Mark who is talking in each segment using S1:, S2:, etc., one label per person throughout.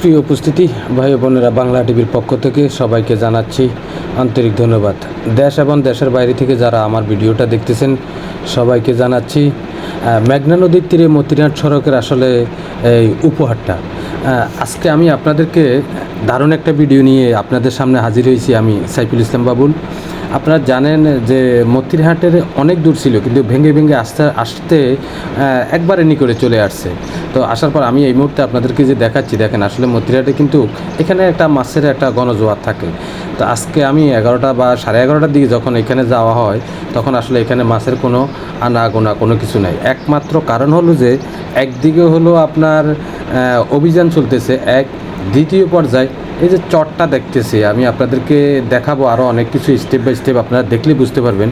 S1: প্রিয় উপস্থিতি ভাই ও বোনেরা, বাংলা টিভির পক্ষ থেকে সবাইকে জানাচ্ছি আন্তরিক ধন্যবাদ। দেশ এবং দেশের বাইরে থেকে যারা আমার ভিডিওটা দেখতেছেন সবাইকে জানাচ্ছি মেঘনা নদীর তীরে মতিরাট সড়কের আসলে এই উপহারটা। আজকে আমি আপনাদেরকে দারুণ একটা ভিডিও নিয়ে আপনাদের সামনে হাজির হয়েছি। আমি সাইফুল ইসলাম বাবুল। আপনারা জানেন যে মতিরহাটের অনেক দূর ছিল, কিন্তু ভেঙে ভেঙে আস্তে আস্তে একবারে নিকটে চলে আসছে। তো আসার পর আমি এই মুহূর্তে আপনাদেরকে যে দেখাচ্ছি, দেখেন আসলে মতিরহাটে কিন্তু এখানে একটা মাছের একটা গণজোয়ার থাকে। তো আজকে আমি 11টা বা 11:30টার দিকে যখন এখানে যাওয়া হয়, তখন আসলে এখানে মাছের কোনো আনাগোনা কোনো কিছু নাই। একমাত্র কারণ হলো যে একদিকে হলো আপনার অভিযান চলতেছে, দ্বিতীয় পর্যায়ে এই যে চরটা দেখতেছি আমি আপনাদেরকে দেখাবো, আরও অনেক কিছু স্টেপ বাই স্টেপ আপনারা দেখলে বুঝতে পারবেন।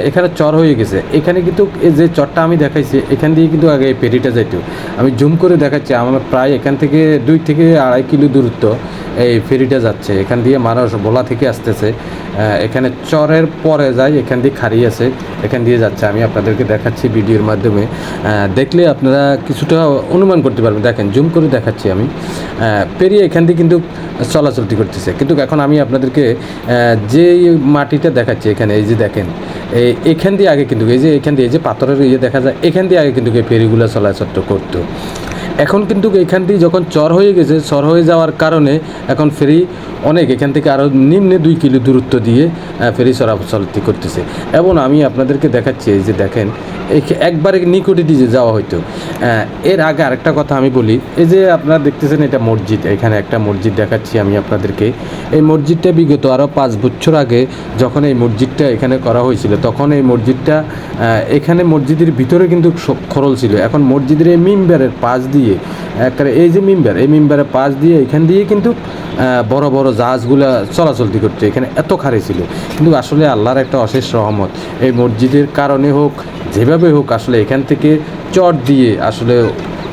S1: এখানে চর হয়ে গেছে। এখানে কিন্তু এই যে চরটা আমি দেখাইছি, এখান দিয়ে কিন্তু আগে এই ফেরিটা যাইতো। আমি জুম করে দেখাচ্ছি, আমার প্রায় এখান থেকে 2 থেকে 2.5 কিলো দূরত্ব এই ফেরিটা যাচ্ছে। এখান দিয়ে মানুষ ভোলা থেকে আসতেছে, এখানে চরের পরে যায়, এখান দিয়ে খাড়ি আছে, এখান দিয়ে যাচ্ছে। আমি আপনাদেরকে দেখাচ্ছি ভিডিওর মাধ্যমে, দেখলে আপনারা কিছুটা অনুমান করতে পারবেন। দেখেন জুম করে দেখাচ্ছি আমি, পেরিয়ে এখান দিয়ে কিন্তু চলাচলতি করতেছে। কিন্তু এখন আমি আপনাদেরকে যে মাটিটা দেখাচ্ছি এখানে, এই যে দেখেন এখান দিয়ে আগে কিন্তু এই যে এখান দিয়ে এই যে পাথরের দেখা যায়, এখান দিয়ে আগে কিন্তু এই ফেরিগুলো চলাচল করতো। এখন কিন্তু এখান দিয়ে যখন চর হয়ে গেছে, চর হয়ে যাওয়ার কারণে এখন ফেরি অনেক এখান থেকে আরও নিম্নে 2 কিলো দূরত্ব দিয়ে ফেরি চলাচলতি করতেছে। এবং আমি আপনাদেরকে দেখাচ্ছি, এই যে দেখেন একবারে নিকটে দিয়ে যাওয়া হইতো। এর আগে আরেকটা কথা আমি বলি, এই যে আপনারা দেখতেছেন এটা মসজিদ, এখানে একটা মসজিদ দেখাচ্ছি আমি আপনাদেরকে। এই মসজিদটা বিগত আরও 5 বছর আগে যখন এই মসজিদটা এখানে করা হয়েছিল, তখন এই মসজিদটা এখানে মসজিদের ভিতরে কিন্তু খরল ছিল। এখন মসজিদের এই মিম্বারের পাশ দিয়ে একটা এই যে মিম্বার, এই মিম্বারের পাশ দিয়ে এখান দিয়ে কিন্তু বড় বড় জাহাজগুলো চলাচলতি করছে। এখানে এত খাড়ি ছিল, কিন্তু আসলে আল্লাহর একটা অশেষ রহমত, এই মসজিদের কারণে হোক যেভাবে হোক আসলে এখান থেকে চট দিয়ে আসলে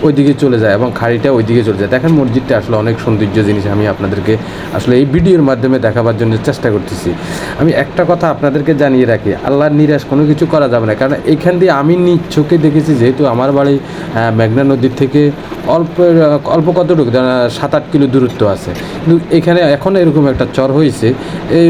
S1: ওইদিকে চলে যায় এবং খাড়িটা ওইদিকে চলে যায়। দেখেন মসজিদটা আসলে অনেক সৌন্দর্য জিনিস। আমি আপনাদেরকে আসলে এই ভিডিওর মাধ্যমে দেখাবার জন্য চেষ্টা করতেছি। আমি একটা কথা আপনাদেরকে জানিয়ে রাখি, আল্লাহর নিরাশ কোনো কিছু করা যাবে না, কারণ এখান দিয়ে আমি নিজ চোখে দেখেছি। যেহেতু আমার বাড়ি মেঘনা নদীর থেকে অল্প কতটুকু 7-8 কিলো দূরত্ব আছে, কিন্তু এখানে এখন এরকম একটা চর হয়েছে। এই